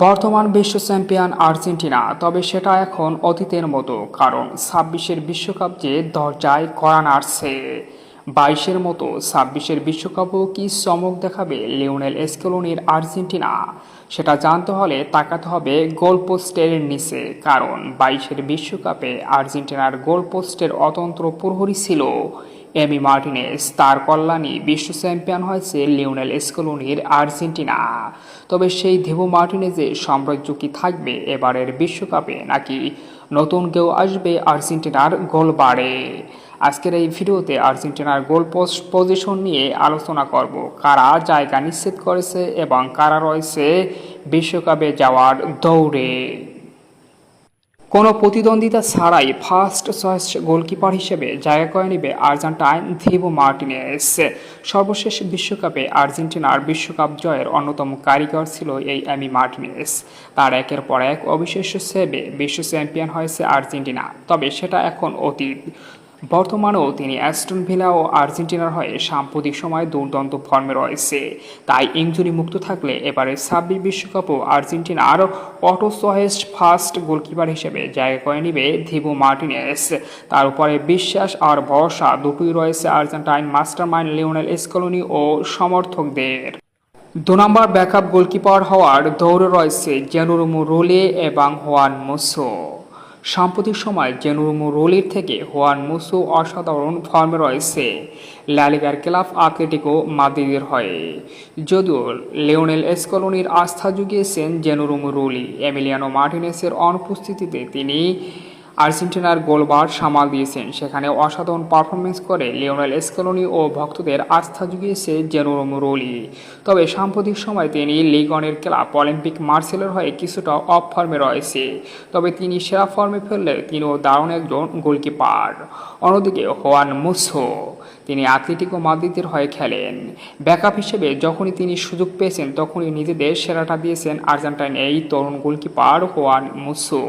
বর্তমান বিশ্ব champion Argentina, তবে সেটা এখন অতীতের মতো, কারণ ২৬-এর বিশ্বকাপ যে দরজায় কড়া নাড়ছে। ২২-এর মতো ২৬-এর বিশ্বকাপও কি চমক দেখাবে লিওনেল স্কেলোনির আর্জেন্টিনা? সেটা জানতে হলে তাকাতে হবে গোলপোস্টের নিচে, কারণ ২২-এর বিশ্বকাপে আর্জেন্টিনার গোলপোস্টের অতন্ত্র প্রহরী ছিল এমি মার্টিনেজ। তার কল্যাণে বিশ্ব চ্যাম্পিয়ন হয়েছে লিওনেল স্কেলোনির আর্জেন্টিনা। তবে সেই দিবো মার্টিনেজের সাম্রাজ্য কি থাকবে এবারের বিশ্বকাপে, নাকি নতুন কেউ আসবে আর্জেন্টিনার গোলবারে? আজকের এই ভিডিওতে আর্জেন্টিনার গোল পোস্ট পজিশন নিয়ে আলোচনা করব, কারা জায়গা নিশ্চিত করেছে এবং কারা রয়েছে বিশ্বকাপে যাওয়ার দৌড়ে। কোনো প্রতিদ্বন্দ্বিতা ছাড়াই ফার্স্ট চয়েস গোলকিপার হিসেবে জায়গা করে নেবে আর্জেন্টাইন দিবো মার্টিনেজ। সর্বশেষ বিশ্বকাপে আর্জেন্টিনার বিশ্বকাপ জয়ের অন্যতম কারিগর ছিল এই এমি মার্টিনেজ। তার একের পর এক অবিশ্বাস্য সেভে বিশ্ব চ্যাম্পিয়ন হয়েছে আর্জেন্টিনা, তবে সেটা এখন অতীত। বর্তমানেও তিনি অ্যাস্টন ভিলা ও আর্জেন্টিনার হয়ে সাম্প্রতিক সময়ে দুর্দান্ত ফর্মে রয়েছে। তাই ইনজুরি মুক্ত থাকলে এবারে ২৬ বিশ্বকাপও আর্জেন্টিনার অটো চয়েস ফার্স্ট গোলকিপার হিসেবে জায়গা করে নেবে দিবো মার্টিনেজ। তার উপরে বিশ্বাস আর ভরসা দুটোই রয়েছে আর্জেন্টাইন মাস্টারমাইন্ড লিওনেল স্কেলোনি ও সমর্থকদের। ২ নম্বর ব্যাকআপ গোলকিপার হওয়ার দৌড়ে রয়েছে জেনুরুমো রোলে এবং হুয়ান মুসো। সাম্প্রতিক সময় জেনুরুমো রোলের থেকে হুয়ান মুসো অসাধারণ ফর্মে রয়েছে লা লিগার ক্লাব আতলেটিকো মাদ্রিদের হয়ে। যদিও লিওনেল স্কেলোনির আস্থা জুগিয়েছেন জেনুরুমো রোলি, এমিলিয়ানো মার্টিনেজের অনুপস্থিতিতে তিনি আর্জেন্টিনার গোলবার সামাল দিয়েছেন। সেখানে অসাধারণ পারফরমেন্স করে লিওনেল স্কেলোনি ও ভক্তদের আস্থা জুগিয়েছে জেনুরুমো রোলি। তবে সাম্প্রতিক সময় তিনি লিগনের ক্লাব অলিম্পিক মার্সেলের হয়ে কিছুটা অফ ফর্মে রয়েছে। তবে তিনি সেরা ফর্মে ফেললে তিনিও দারুণ একজন গোলকিপার। অন্যদিকে হুয়ান মুসো, তিনি আতলেটিকো মাদ্রিদের হয়ে খেলেন। ব্যাকআপ হিসেবে যখনই তিনি সুযোগ পেয়েছেন তখনই নিজেদের সেরাটা দিয়েছেন আর্জেন্টাইন এই তরুণ গোলকিপার হুয়ান মুসো।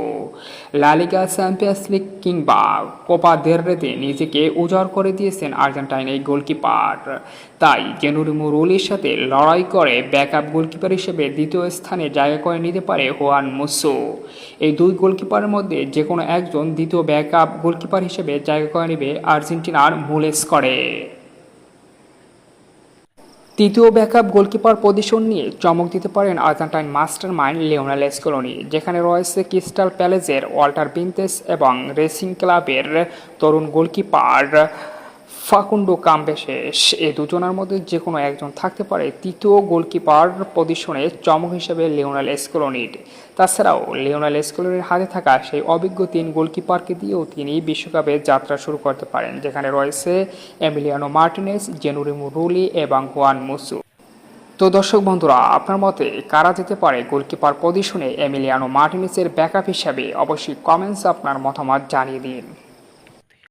লা লিগা, চ্যাম্পিয়ন্স লিগ কিংবা কোপা দেল রেতে নিজেকে উজাড় করে দিয়েছেন আর্জেন্টাইন এই গোলকিপার। তাই জেনুরুমো রোলের সাথে লড়াই করে ব্যাকআপ গোলকিপার হিসেবে দ্বিতীয় স্থানে জায়গা করে নিতে পারে হুয়ান মুসো। এই দুই গোলকিপারের মধ্যে যে কোনো একজন দ্বিতীয় ব্যাকআপ গোলকিপার হিসেবে জায়গা করে নেবে আর্জেন্টিনার মূল স্কোয়াডে। তৃতীয় ব্যাকআপ গোলকিপার পজিশন নিয়ে চমক দিতে পারেন আর্জেন্টাইন মাস্টার মাইন্ড লিওনেল স্কেলোনি, যেখানে রয়েছে ক্রিস্টাল প্যালেসের ওয়াল্টার বিনতেস এবং রেসিং ক্লাবের তরুণ গোলকিপার ফাকুন্ডো কামবেসেস। এই দুজনের মধ্যে যে কোনো একজন থাকতে পারে তৃতীয় গোলকিপার পজিশনে চমক হিসেবে লিওনেল স্কেলোনির। তাছাড়াও লিওনেল স্কেলোনির হাতে থাকা সেই অভিজ্ঞ ৩ গোলকিপারকে দিয়েও তিনি বিশ্বকাপে যাত্রা শুরু করতে পারেন, যেখানে রয়েছে এমিলিয়ানো মার্টিনেজ, জেনুরুমো রোলি এবং হুয়ান মুসো। তো দর্শক বন্ধুরা, আপনার মতে কারা যেতে পারে গোলকিপার পজিশনে এমিলিয়ানো মার্টিনেজের ব্যাকআপ হিসাবে? অবশ্যই কমেন্টস আপনার মতামত জানিয়ে দিন।